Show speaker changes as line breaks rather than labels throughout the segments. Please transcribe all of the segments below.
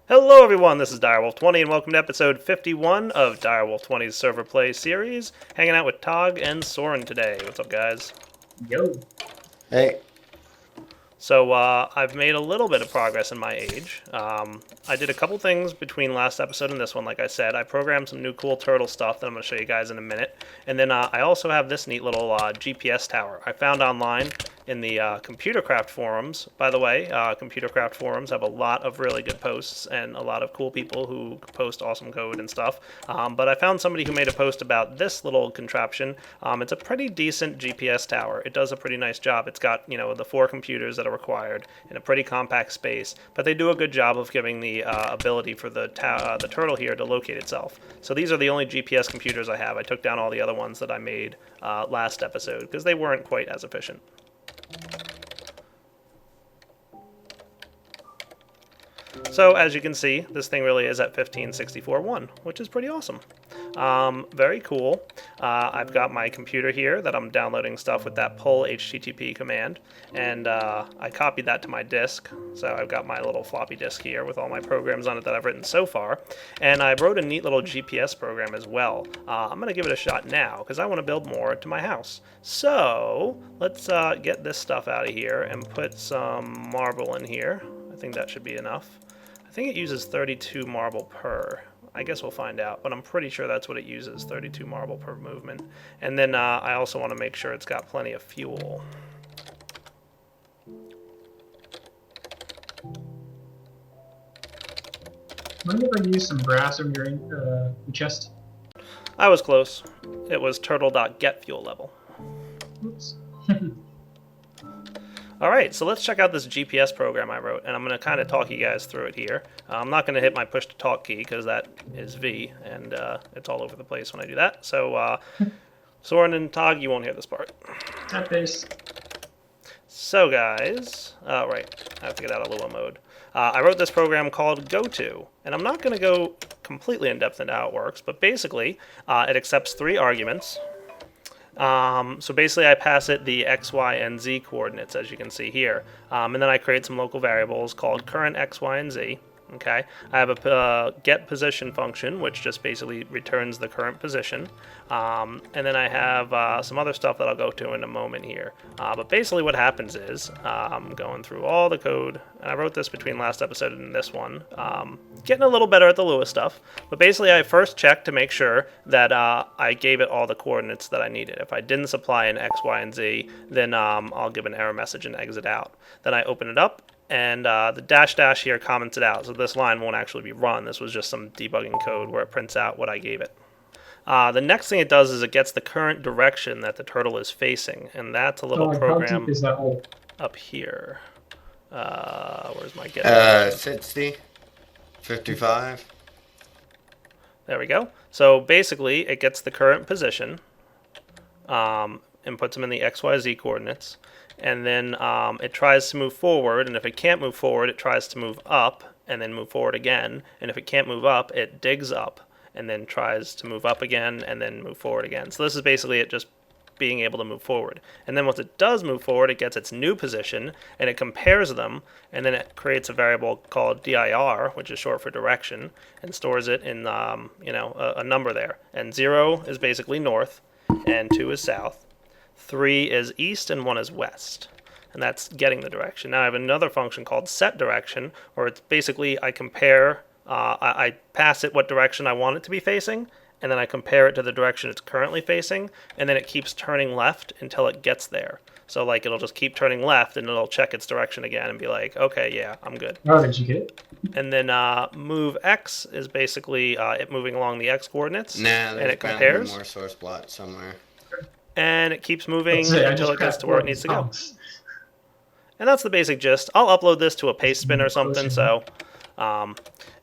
Hello everyone, this is Direwolf20 and welcome to episode 51 of Direwolf20's Server Play series. Hanging out with Tog and Soren today. What's up, guys?
Yo.
Hey,
So I've made a little bit of progress in my age. I did a couple things between last episode and this one, like I said. I programmed some new cool turtle stuff that I'm going to show you guys in a minute. And then I also have this neat little GPS tower I found online in the Computercraft forums. By the way, Computercraft forums have a lot of really good posts and a lot of cool people who post awesome code and stuff. But I found somebody who made a post about this little contraption. It's a pretty decent GPS tower. It does a pretty nice job. It's got, the 4 computers that are required in a pretty compact space, but they do a good job of giving the ability for the turtle here to locate itself. So these are the only GPS computers I have. I took down all the other ones that I made last episode because they weren't quite as efficient. So as you can see, this thing really is at 1564.1, which is pretty awesome. Very cool. I've got my computer here that I'm downloading stuff with that pull HTTP command, and I copied that to my disk. So I've got my little floppy disk here with all my programs on it that I've written so far, and I wrote a neat little GPS program as well. I'm going to give it a shot now because I want to build more to my house. So let's get this stuff out of here and put some marble in here. I think that should be enough. I think it uses 32 marble per. I guess we'll find out, but I'm pretty sure that's what it uses, 32 marble per movement. And then I also want to make sure it's got plenty of fuel.
Mind if I use some brass on your chest?
I was close. It was turtle.getFuel level.
Oops.
Alright, so let's check out this GPS program I wrote, and I'm going to kind of talk you guys through it here. I'm not going to hit my push to talk key because that is V, and it's all over the place when I do that. So, Soren and Tog, you won't hear this part.
Tap base.
So guys, right, I have to get out of Lua mode. I wrote this program called GoTo, and I'm not going to go completely in depth into how it works, but basically it accepts 3 arguments. So basically I pass it the X, Y, and Z coordinates, as you can see here. And then I create some local variables called current X, Y, and Z. Okay, I have a get position function, which just basically returns the current position. And then I have some other stuff that I'll go to in a moment here. But basically what happens is, I'm going through all the code, and I wrote this between last episode and this one, getting a little better at the Lua stuff. But basically I first checked to make sure that I gave it all the coordinates that I needed. If I didn't supply an X, Y, and Z, then I'll give an error message and exit out. Then I open it up, and the dash here comments it out, so this line won't actually be run. This was just some debugging code where it prints out what I gave it. The next thing it does is it gets the current direction that the turtle is facing, and that's a little program
how deep is that hole?
up here. Where's my get?
60, 55.
There we go. So basically, it gets the current position and puts them in the XYZ coordinates. And then it tries to move forward, and if it can't move forward, it tries to move up and then move forward again. And if it can't move up, it digs up and then tries to move up again and then move forward again. So this is basically it just being able to move forward. And then once it does move forward, it gets its new position and it compares them, and then it creates a variable called dir, which is short for direction, and stores it in a number there. And 0 is basically north, and 2 is south. 3 is east and 1 is west, and that's getting the direction. Now I have another function called set direction, where it's basically I compare, I pass it what direction I want it to be facing, and then I compare it to the direction it's currently facing, and then it keeps turning left until it gets there. So like it'll just keep turning left, and it'll check its direction again and be like, okay, yeah, I'm good.
Oh, did you get it?
And then move X is basically it moving along the X coordinates,
Nah,
and
there's
it
bound to
compares.
be more source block somewhere.
And it keeps moving
That's it, I
until
just
it gets
cracked
to where it
one
needs to
of
go.
these
And that's the basic gist. I'll upload this to a paste spin or something, so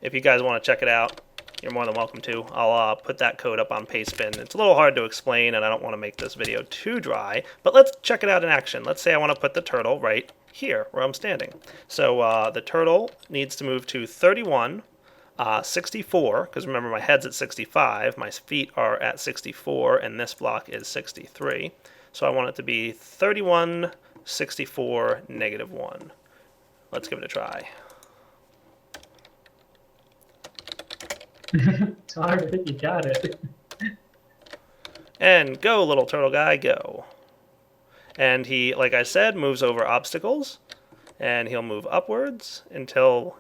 if you guys want to check it out, you're more than welcome to. I'll put that code up on paste spin. It's a little hard to explain, and I don't want to make this video too dry, but let's check it out in action. Let's say I want to put the turtle right here, where I'm standing. So the turtle needs to move to 31, 64, because remember my head's at 65, my feet are at 64, and this block is 63. So I want it to be 31, 64, -1. Let's give it a try.
Tar, I think you got it.
And go, little turtle guy, go. And he, like I said, moves over obstacles. And he'll move upwards until,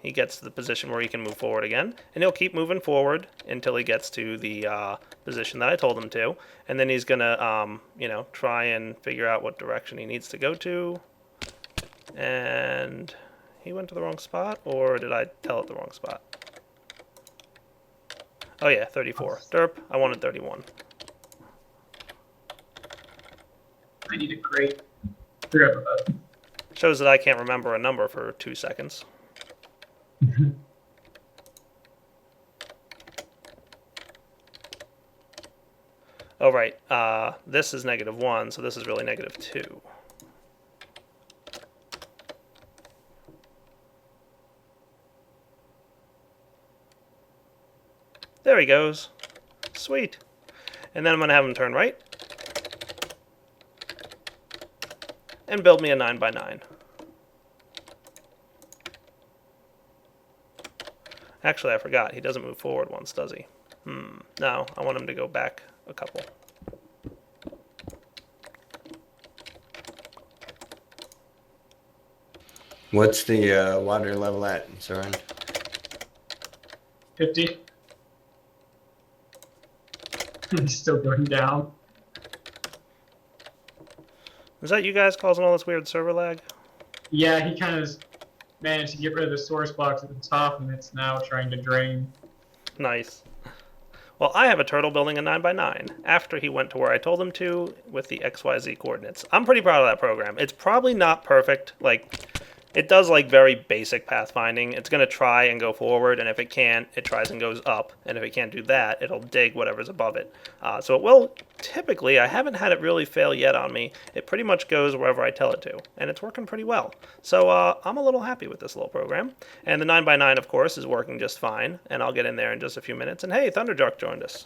he gets to the position where he can move forward again. And he'll keep moving forward until he gets to the position that I told him to. And then he's going to, try and figure out what direction he needs to go to. And he went to the wrong spot, or did I tell it the wrong spot? Oh yeah, 34. Derp, I wanted 31.
I need a crate. Forgot about that.
Shows that I can't remember a number for 2 seconds. Oh, right. This is -1, so this is really -2. There he goes. Sweet. And then I'm going to have him turn right. And build me a 9x9. Actually, I forgot. He doesn't move forward once, does he? No, I want him to go back a couple.
What's the water level at, Soren?
50. He's still going down.
Is that you guys causing all this weird server lag?
Yeah, he kind of managed to get rid of the source box at the top, and it's now trying to drain.
Nice. Well, I have a turtle building a 9x9 after he went to where I told him to with the XYZ coordinates. I'm pretty proud of that program. It's probably not perfect. It does very basic pathfinding. It's going to try and go forward, and if it can't, it tries and goes up. And if it can't do that, it'll dig whatever's above it. So it will, typically, I haven't had it really fail yet on me. It pretty much goes wherever I tell it to, and it's working pretty well. So I'm a little happy with this little program. And the 9x9, of course, is working just fine, and I'll get in there in just a few minutes. And hey, Thunderjark joined us.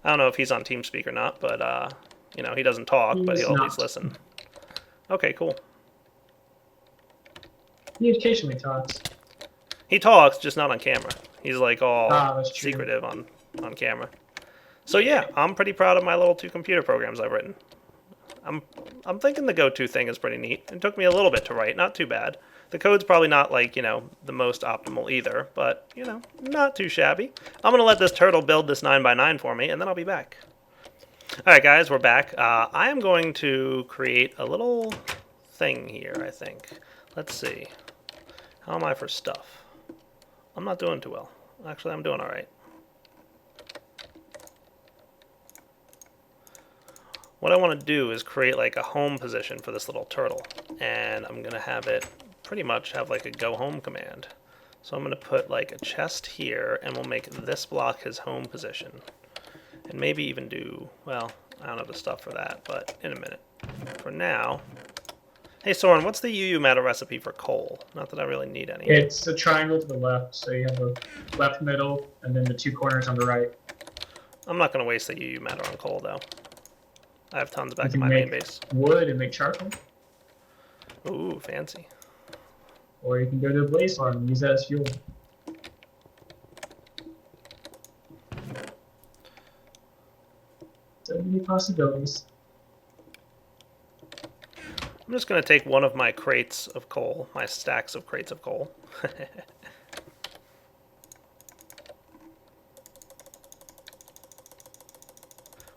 I don't know if he's on TeamSpeak or not, but he doesn't talk, but he'll at least listen. Okay, cool.
He occasionally talks.
He talks, just not on camera. He's all
that's true.
secretive on camera. So yeah, I'm pretty proud of my little 2 computer programs I've written. I'm thinking the go-to thing is pretty neat. It took me a little bit to write, not too bad. The code's probably not the most optimal either, but not too shabby. I'm gonna let this turtle build this 9x9 for me, and then I'll be back. Alright guys, we're back. I am going to create a little thing here, I think. Let's see. How am I for stuff? I'm not doing too well. Actually, I'm doing alright. What I want to do is create a home position for this little turtle. And I'm going to have it pretty much have a go home command. So I'm going to put a chest here, and we'll make this block his home position. And maybe even do, well, I don't have the stuff for that, but in a minute. For now, hey Soren, what's the UU matter recipe for coal? Not that I really need any.
It's a triangle to the left, so you have the left middle, and then the 2 corners on the right.
I'm not going to waste the UU matter on coal, though. I have tons back
You
in
can
my main
make
base.
wood and make charcoal,
Ooh, fancy.
or you can go to the blaze farm and use that as fuel. So many possibilities.
I'm just going to take one of my crates of coal, my stacks of crates of coal.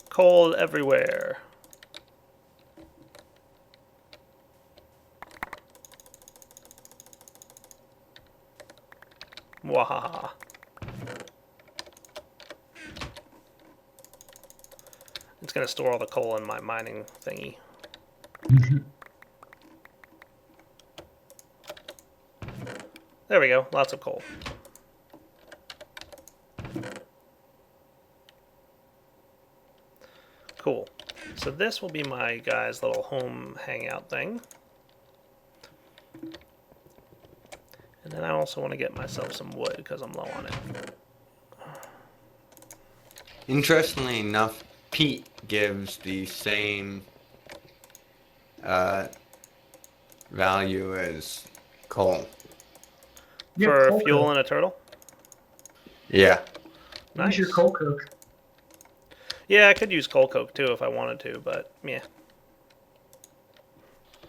Coal everywhere. Wahaha. It's going to store all the coal in my mining thingy. There we go, lots of coal. Cool. So this will be my guy's little home hangout thing. And then I also want to get myself some wood because I'm low on it.
Interestingly enough, Pete gives the same value as coal.
You have
For
coal
fuel
coke.
and a turtle?
Yeah.
Use your
Nice.
coal coke.
Yeah, I could use coal coke too if I wanted to, but yeah.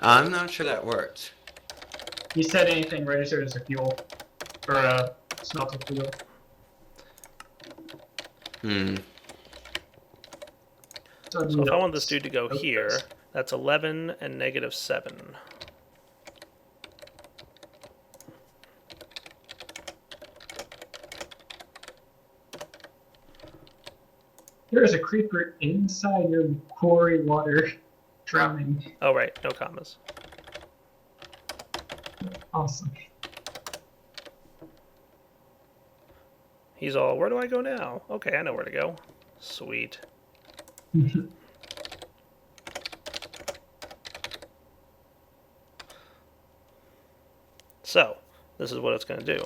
I'm not sure that works.
He said anything registered as a fuel or a smelted fuel.
Hmm.
So,
So if I want this dude to go here, that's 11 and -7.
there is a creeper inside your quarry water drowning.
Oh, right, no commas.
Awesome.
He's all, where do I go now? Okay, I know where to go. Sweet. So, this is what it's going to do.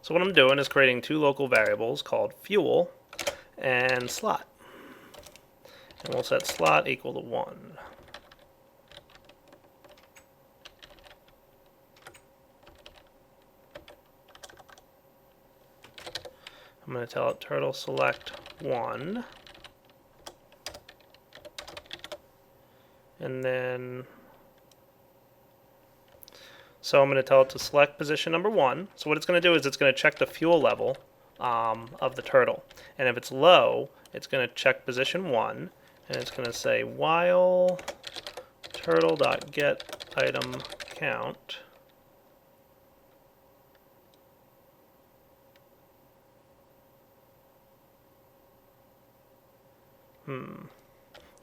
So what I'm doing is creating two local variables called fuel and slot. And we'll set slot equal to 1. I'm going to tell it turtle select 1. And then, so I'm going to tell it to select position number 1. So what it's going to do is it's going to check the fuel level of the turtle. And if it's low, it's going to check position 1. And it's going to say while turtle.getItemCount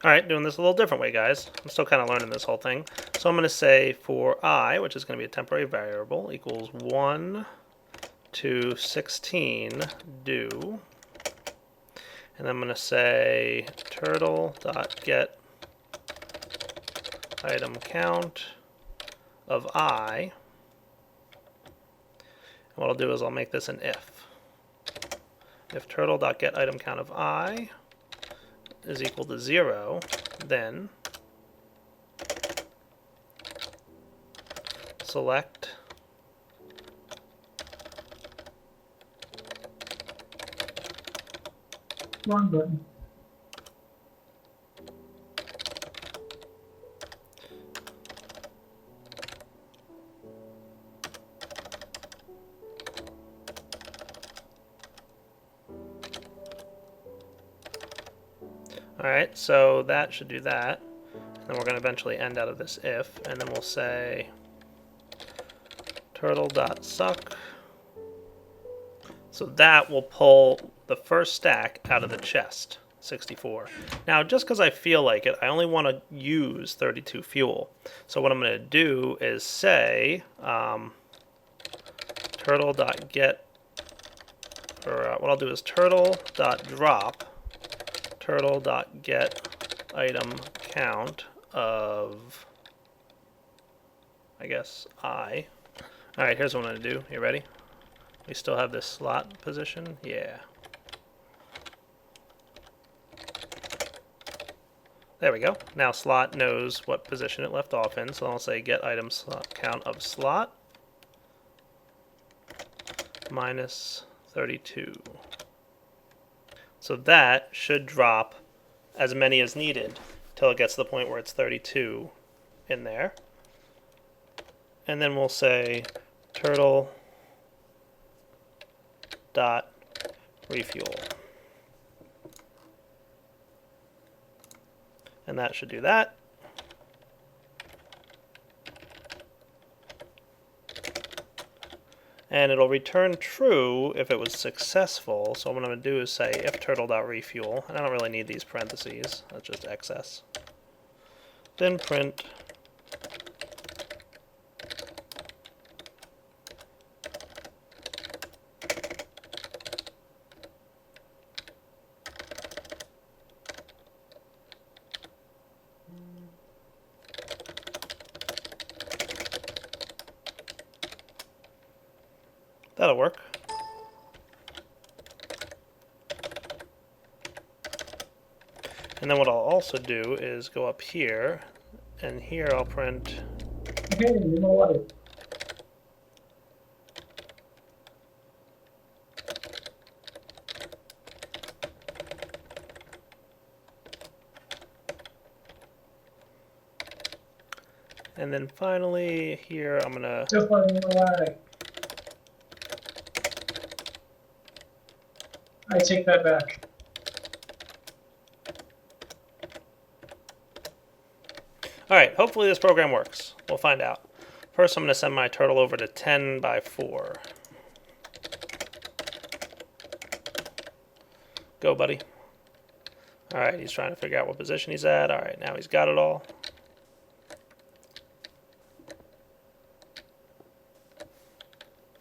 Alright, doing this a little different way, guys. I'm still kind of learning this whole thing. So I'm going to say for I, which is going to be a temporary variable, equals 1 to 16 do. And I'm going to say turtle.getItemCount of I. And what I'll do is I'll make this an if. If turtle.getItemCount of I is equal to 0, then select
Wrong button.
Alright, so that should do that. And then we're going to eventually end out of this if, and then we'll say turtle.suck. So that will pull the first stack out of the chest, 64. Now, just because I feel like it, I only want to use 32 fuel. So what I'm going to do is say turtle.get, or what I'll do is turtle.drop turtle.getItemCount of, I guess, I. Alright, here's what I'm going to do. You ready? We still have this slot position? Yeah. There we go. Now slot knows what position it left off in, so I'll say getItemCount of slot minus 32. So that should drop as many as needed till it gets to the point where it's 32 in there. And then we'll say turtle dot refuel. And that should do that. and it'll return true if it was successful. So what I'm going to do is say if turtle.refuel, and I don't really need these parentheses, that's just excess. Then print that'll work. And then what I'll also do is go up here, and here I'll print
Okay, you know what?
and then finally here I'm gonna
Just let me know why. I take that back.
Alright, hopefully this program works. We'll find out. First I'm going to send my turtle over to 10 by 4. Go, buddy. Alright, he's trying to figure out what position he's at. Alright, now he's got it all.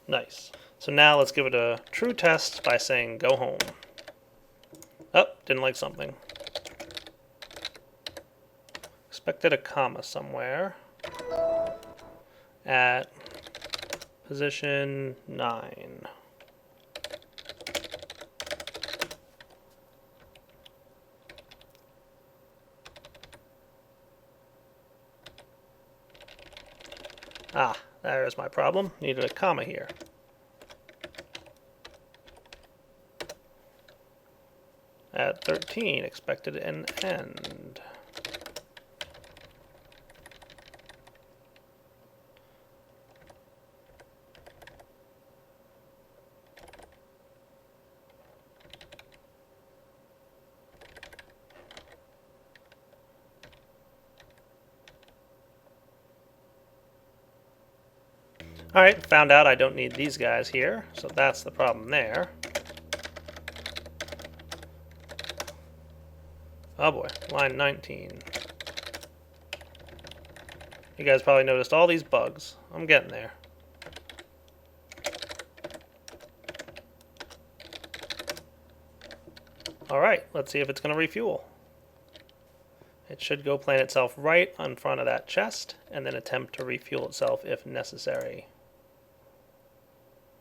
Nice. So now let's give it a true test by saying go home. Oh, didn't like something. Expected a comma somewhere at position 9. Ah, there's my problem. Needed a comma here. At 13, expected an end. Alright, found out I don't need these guys here, so that's the problem there. Oh boy, line 19. You guys probably noticed all these bugs. I'm getting there. Alright, let's see if it's going to refuel. It should go plant itself right in front of that chest, and then attempt to refuel itself if necessary.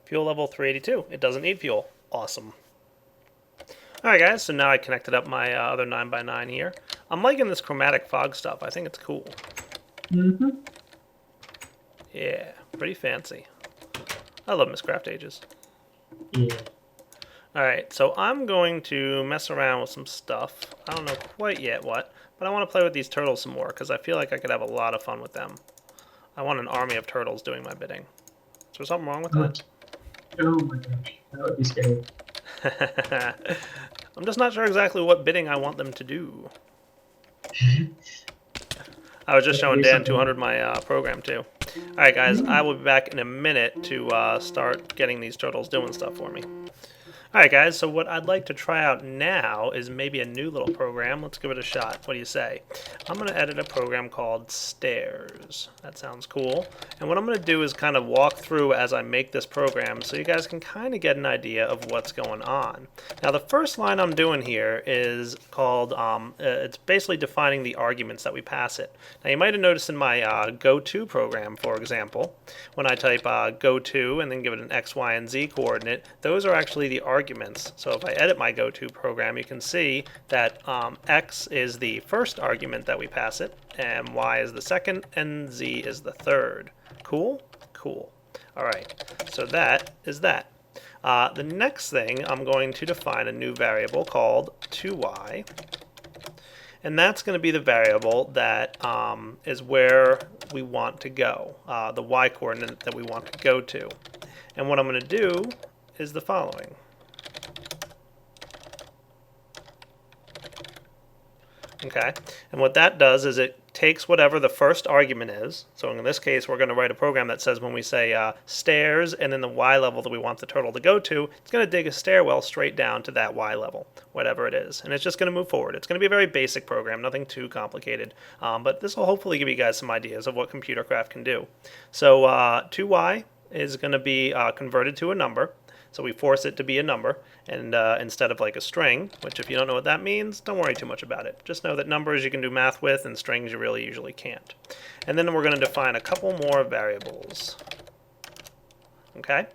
Fuel level 382. It doesn't need fuel. Awesome. Alright guys, so now I connected up my other 9x9 here. I'm liking this chromatic fog stuff. I think it's cool.
Mm-hmm.
Yeah, pretty fancy. I love Miss Craft Ages.
Yeah.
Alright, so I'm going to mess around with some stuff. I don't know quite yet what, but I want to play with these turtles some more because I feel like I could have a lot of fun with them. I want an army of turtles doing my bidding. Is there something wrong with that?
Oh my gosh, that would be scary.
I'm just not sure exactly what bidding I want them to do. I was just showing Dan 200 my program too. Alright guys, I will be back in a minute to start getting these turtles doing stuff for me. Alright guys, so what I'd like to try out now is maybe a new little program. Let's give it a shot. What do you say? I'm going to edit a program called Stairs. That sounds cool. And what I'm going to do is kind of walk through as I make this program so you guys can kind of get an idea of what's going on. Now the first line I'm doing here is called, it's basically defining the arguments that we pass it. Now you might have noticed in my go-to program, for example, when I type go-to and then give it an X, Y, and Z coordinate, those are actually the arguments. So if I edit my go-to program, you can see that X is the first argument that we pass it, and Y is the second, and Z is the third. Cool? Cool. Alright, so that is that. The next thing, I'm going to define a new variable called 2y, and that's going to be the variable that is where we want to go, the y coordinate that we want to go to. And what I'm going to do is the following. Okay, and what that does is it takes whatever the first argument is. So in this case, we're going to write a program that says when we say stairs and then the y level that we want the turtle to go to, it's going to dig a stairwell straight down to that y level, whatever it is. And it's just going to move forward. It's going to be a very basic program, nothing too complicated. But this will hopefully give you guys some ideas of what Computercraft can do. So 2y is going to be converted to a number. So we force it to be a number, and instead of like a string, which if you don't know what that means, don't worry too much about it. Just know that numbers you can do math with, and strings you really usually can't. And then we're going to define a couple more variables. Okay?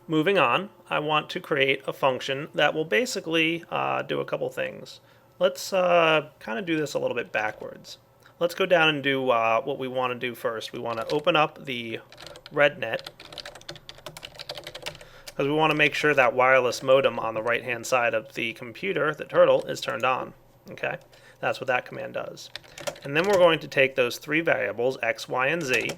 Moving on, I want to create a function that will basically do a couple things. Let's kind of do this a little bit backwards. Let's go down and do what we want to do first. We want to open up the RedNet, because we want to make sure that wireless modem on the right hand side of the computer, the turtle, is turned on. Okay, that's what that command does. And then we're going to take those three variables, x, y, and z,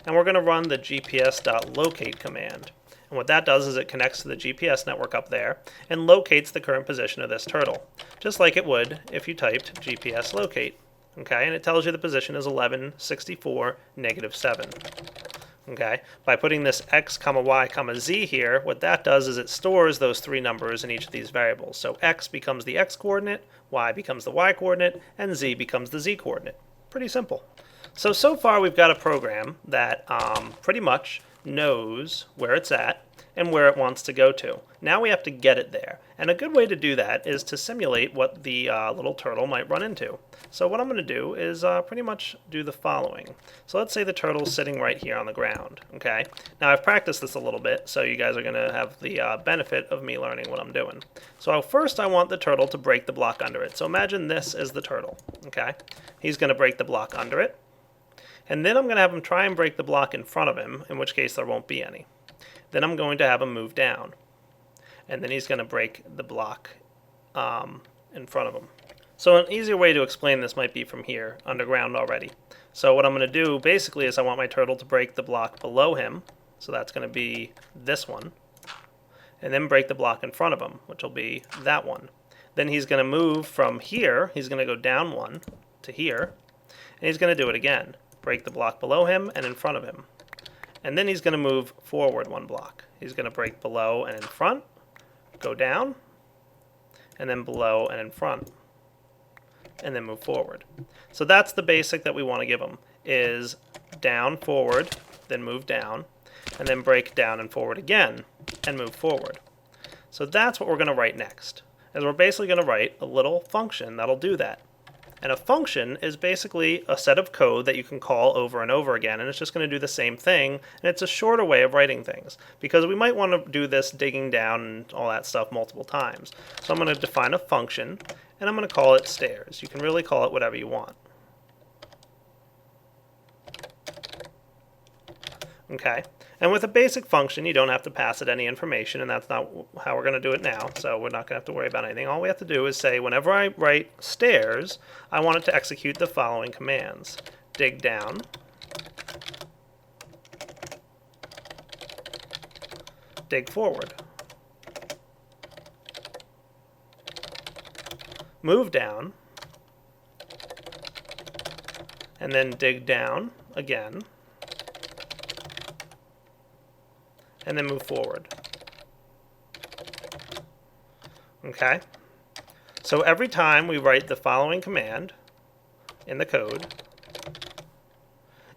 and we're going to run the gps.locate command. And what that does is it connects to the GPS network up there and locates the current position of this turtle, just like it would if you typed GPS locate. Okay, and it tells you the position is 1164, -7. Okay, by putting this x, y, z here, what that does is it stores those three numbers in each of these variables. So x becomes the x coordinate, y becomes the y coordinate, and z becomes the z coordinate. Pretty simple. So far we've got a program that pretty much knows where it's at and where it wants to go to. Now we have to get it there. And a good way to do that is to simulate what the little turtle might run into. So what I'm going to do is pretty much do the following. So let's say the turtle's sitting right here on the ground. Okay. Now I've practiced this a little bit, so you guys are going to have the benefit of me learning what I'm doing. So first I want the turtle to break the block under it. So imagine this is the turtle. Okay. He's going to break the block under it. And then I'm going to have him try and break the block in front of him, in which case there won't be any. Then I'm going to have him move down. And then he's going to break the block in front of him. So an easier way to explain this might be from here, underground already. So what I'm going to do basically is I want my turtle to break the block below him. So that's going to be this one. And then break the block in front of him, which will be that one. Then he's going to move from here. He's going to go down one to here. And he's going to do it again. Break the block below him and in front of him. And then he's going to move forward one block. He's going to break below and in front, go down, and then below and in front, and then move forward. So that's the basic that we want to give him, is down, forward, then move down, and then break down and forward again, and move forward. So that's what we're going to write next, is we're basically going to write a little function that'll do that. And a function is basically a set of code that you can call over and over again, and it's just going to do the same thing, and it's a shorter way of writing things, because we might want to do this digging down and all that stuff multiple times. So I'm going to define a function, and I'm going to call it stairs. You can really call it whatever you want. Okay, and with a basic function, you don't have to pass it any information, and that's not how we're going to do it now, so we're not going to have to worry about anything. All we have to do is say, whenever I write stairs, I want it to execute the following commands. Dig down, dig forward, move down, and then dig down again, and then move forward. Okay? So every time we write the following command in the code,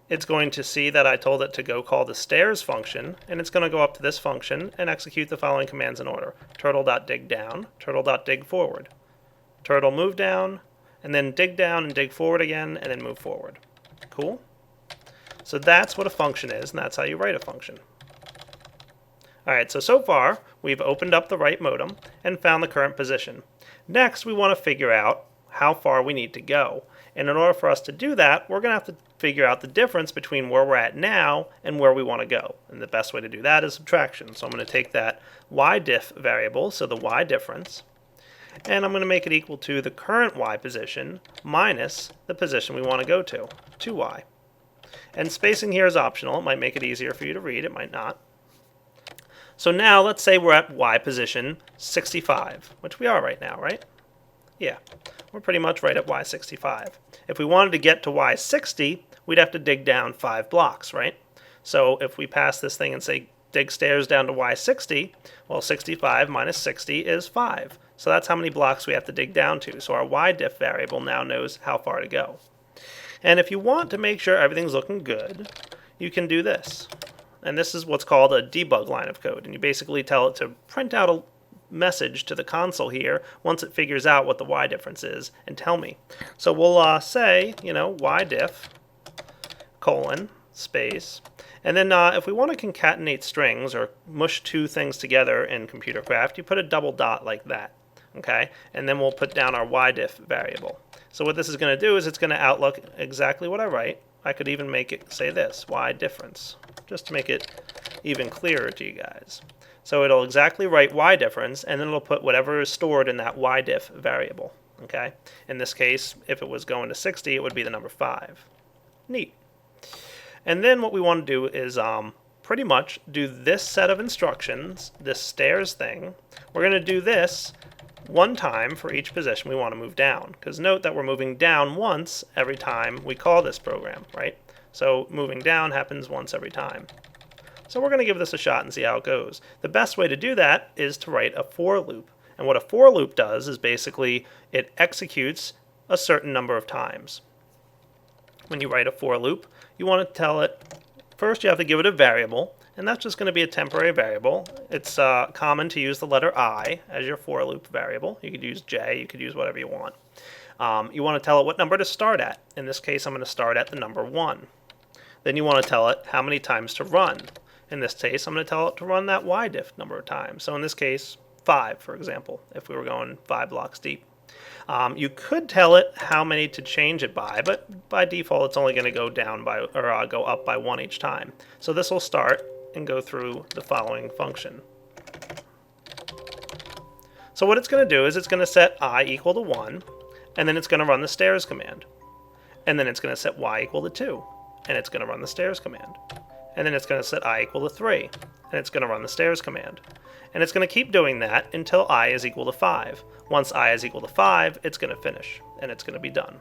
it's going to see that I told it to go call the stairs function, and it's going to go up to this function and execute the following commands in order. Turtle.dig down, turtle.dig forward, turtle move down, and then dig down and dig forward again, and then move forward. Cool? So that's what a function is, and that's how you write a function. Alright, so far we've opened up the right modem and found the current position. Next, we want to figure out how far we need to go. And in order for us to do that, we're going to have to figure out the difference between where we're at now and where we want to go. And the best way to do that is subtraction. So I'm going to take that y_diff variable, so the y difference, and I'm going to make it equal to the current y position minus the position we want to go to, 2y. And spacing here is optional. It might make it easier for you to read, it might not. So now let's say we're at y position 65, which we are right now, right? Yeah, we're pretty much right at y65. If we wanted to get to y60, we'd have to dig down 5 blocks, right? So if we pass this thing and say dig stairs down to y60, well, 65 minus 60 is 5. So that's how many blocks we have to dig down to. So our y_diff variable now knows how far to go. And if you want to make sure everything's looking good, you can do this. And this is what's called a debug line of code. And you basically tell it to print out a message to the console here once it figures out what the y difference is and tell me. So we'll say, y_diff colon space. And then if we want to concatenate strings or mush two things together in Computer Craft, you put a double dot like that. Okay? And then we'll put down our y_diff variable. So what this is going to do is it's going to outlook exactly what I write. I could even make it say this, y difference, just to make it even clearer to you guys. So it'll exactly write y difference, and then it'll put whatever is stored in that y_diff variable. Okay? In this case, if it was going to 60, it would be the number 5. Neat. And then what we want to do is pretty much do this set of instructions, this stairs thing. We're going to do this one time for each position we want to move down. Because note that we're moving down once every time we call this program, right? So moving down happens once every time. So we're going to give this a shot and see how it goes. The best way to do that is to write a for loop. And what a for loop does is basically it executes a certain number of times. When you write a for loop, you want to tell it, first you have to give it a variable, and that's just going to be a temporary variable. It's common to use the letter I as your for loop variable. You could use J, you could use whatever you want. You want to tell it what number to start at. In this case, I'm going to start at the number 1. Then you want to tell it how many times to run. In this case, I'm going to tell it to run that y_diff number of times. So in this case, 5, for example, if we were going 5 blocks deep. You could tell it how many to change it by, but by default it's only going to go down by, or go up by 1 each time. So this will start and go through the following function. So what it's going to do is it's going to set I equal to 1, and then it's going to run the stairs command. And then it's going to set y equal to 2, and it's going to run the stairs command. And then it's going to set I equal to 3, and it's going to run the stairs command. And it's going to keep doing that until I is equal to 5. Once I is equal to 5, it's going to finish, and it's going to be done.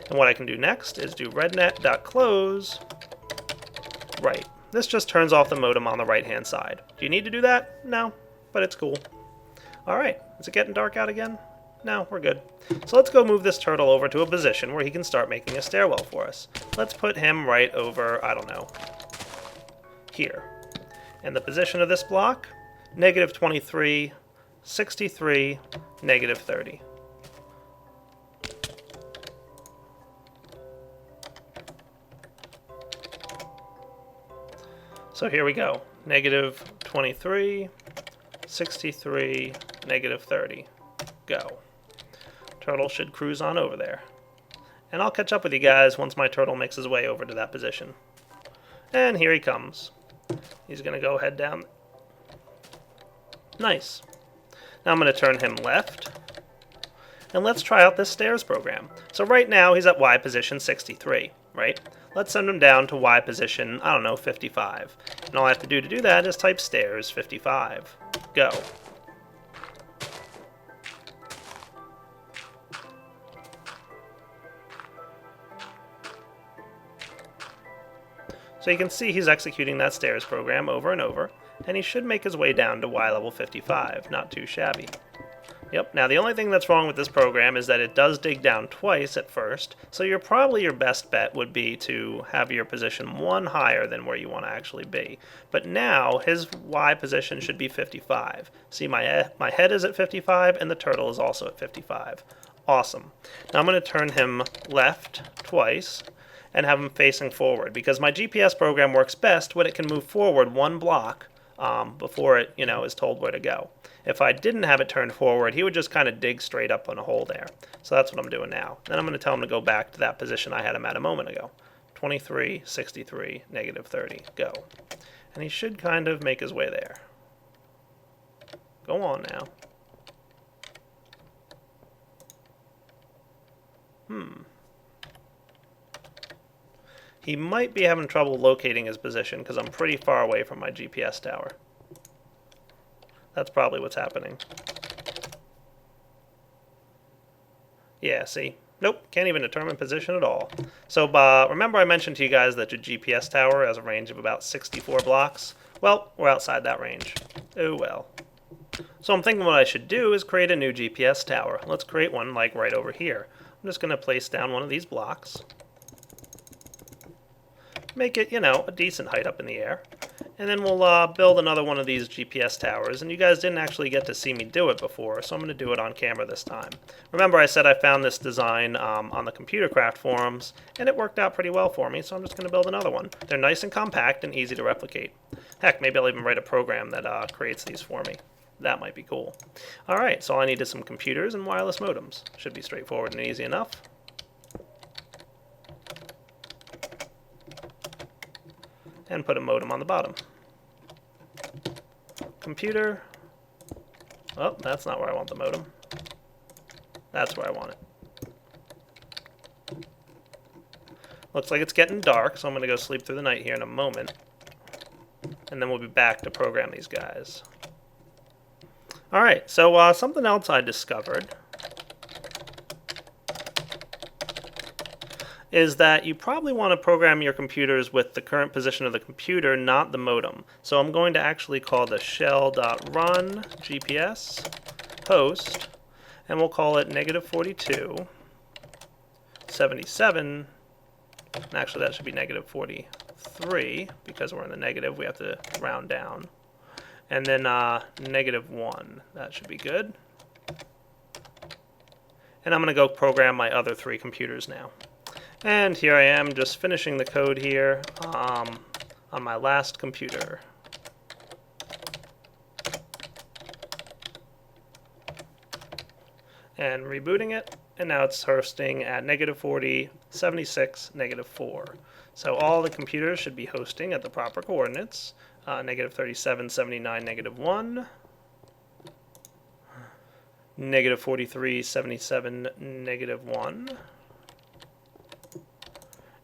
And what I can do next is do rednet.close write. This just turns off the modem on the right-hand side. Do you need to do that? No, but it's cool. All right, is it getting dark out again? No, we're good. So let's go move this turtle over to a position where he can start making a stairwell for us. Let's put him right over, I don't know, here. And the position of this block, -23, 63, -30. So here we go. -23, 63, -30. Go. Turtle should cruise on over there. And I'll catch up with you guys once my turtle makes his way over to that position. And here he comes. He's going to go head down. Nice. Now I'm going to turn him left. And let's try out this stairs program. So right now he's at Y position 63, right? Let's send him down to Y position, I don't know, 55. And all I have to do that is type stairs 55. Go. So you can see he's executing that stairs program over and over, and he should make his way down to Y level 55. Not too shabby. Yep, now the only thing that's wrong with this program is that it does dig down twice at first, so your best bet would be to have your position 1 higher than where you want to actually be. But now his Y position should be 55. See, my head is at 55 and the turtle is also at 55. Awesome. Now I'm going to turn him left twice and have him facing forward, because my GPS program works best when it can move forward 1 block before it, is told where to go. If I didn't have it turned forward, he would just kind of dig straight up on a hole there. So that's what I'm doing now. Then I'm going to tell him to go back to that position I had him at a moment ago. 23, 63, -30. Go. And he should kind of make his way there. Go on now. He might be having trouble locating his position because I'm pretty far away from my GPS tower. That's probably what's happening. Yeah, see? Nope, can't even determine position at all. So remember I mentioned to you guys that your GPS tower has a range of about 64 blocks? Well, we're outside that range. Oh well. So I'm thinking what I should do is create a new GPS tower. Let's create one like right over here. I'm just going to place down one of these blocks. Make it, a decent height up in the air. And then we'll build another one of these GPS towers. And you guys didn't actually get to see me do it before, so I'm going to do it on camera this time. Remember I said I found this design on the Computer Craft forums, and it worked out pretty well for me, so I'm just going to build another one. They're nice and compact and easy to replicate. Heck, maybe I'll even write a program that creates these for me. That might be cool. Alright, so all I need is some computers and wireless modems. Should be straightforward and easy enough. And put a modem on the bottom. Computer. Oh, that's not where I want the modem. That's where I want it. Looks like it's getting dark, so I'm going to go sleep through the night here in a moment. And then we'll be back to program these guys. Alright, so something else I discovered is that you probably want to program your computers with the current position of the computer, not the modem. So I'm going to actually call the shell.run GPS host, and we'll call it -42, 77, and actually that should be -43, because we're in the negative, we have to round down. And then -1, that should be good. And I'm going to go program my other 3 computers now. And here I am just finishing the code here on my last computer. And rebooting it, and now it's hosting at -40, 76, -4. So all the computers should be hosting at the proper coordinates. -37, 79, -1. -43, 77, -1.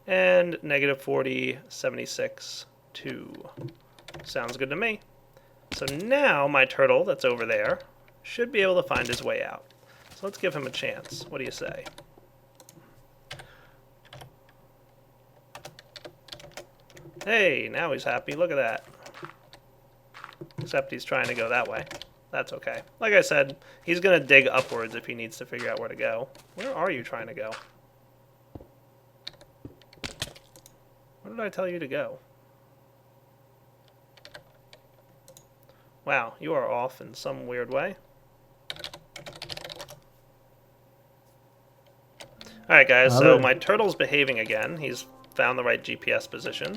And -40, 76, 2. Sounds good to me. So now my turtle that's over there should be able to find his way out. So let's give him a chance. What do you say? Hey, now he's happy. Look at that. Except he's trying to go that way. That's okay. Like I said, he's going to dig upwards if he needs to figure out where to go. Where are you trying to go? Where did I tell you to go? Wow, you are off in some weird way. Alright guys, so my turtle's behaving again. He's found the right GPS position.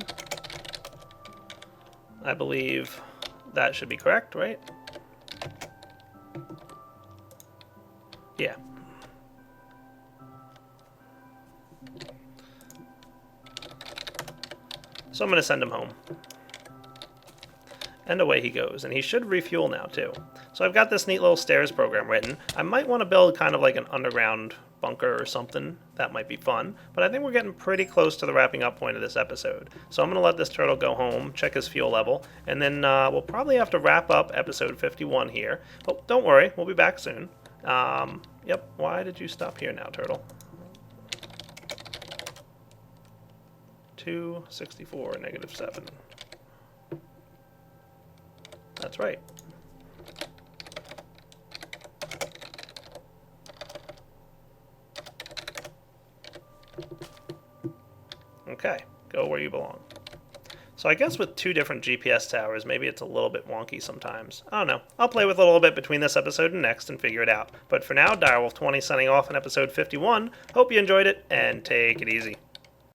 I believe that should be correct, right? Yeah. So I'm going to send him home. And away he goes. And he should refuel now, too. So I've got this neat little stairs program written. I might want to build kind of like an underground bunker or something. That might be fun. But I think we're getting pretty close to the wrapping up point of this episode. So I'm going to let this turtle go home, check his fuel level, and then we'll probably have to wrap up episode 51 here. But don't worry, we'll be back soon. Yep, why did you stop here now, turtle? 264, -7. That's right. Okay, go where you belong. So I guess with 2 different GPS towers, maybe it's a little bit wonky sometimes. I don't know. I'll play with it a little bit between this episode and next and figure it out. But for now, Direwolf20 signing off on episode 51. Hope you enjoyed it, and take it easy.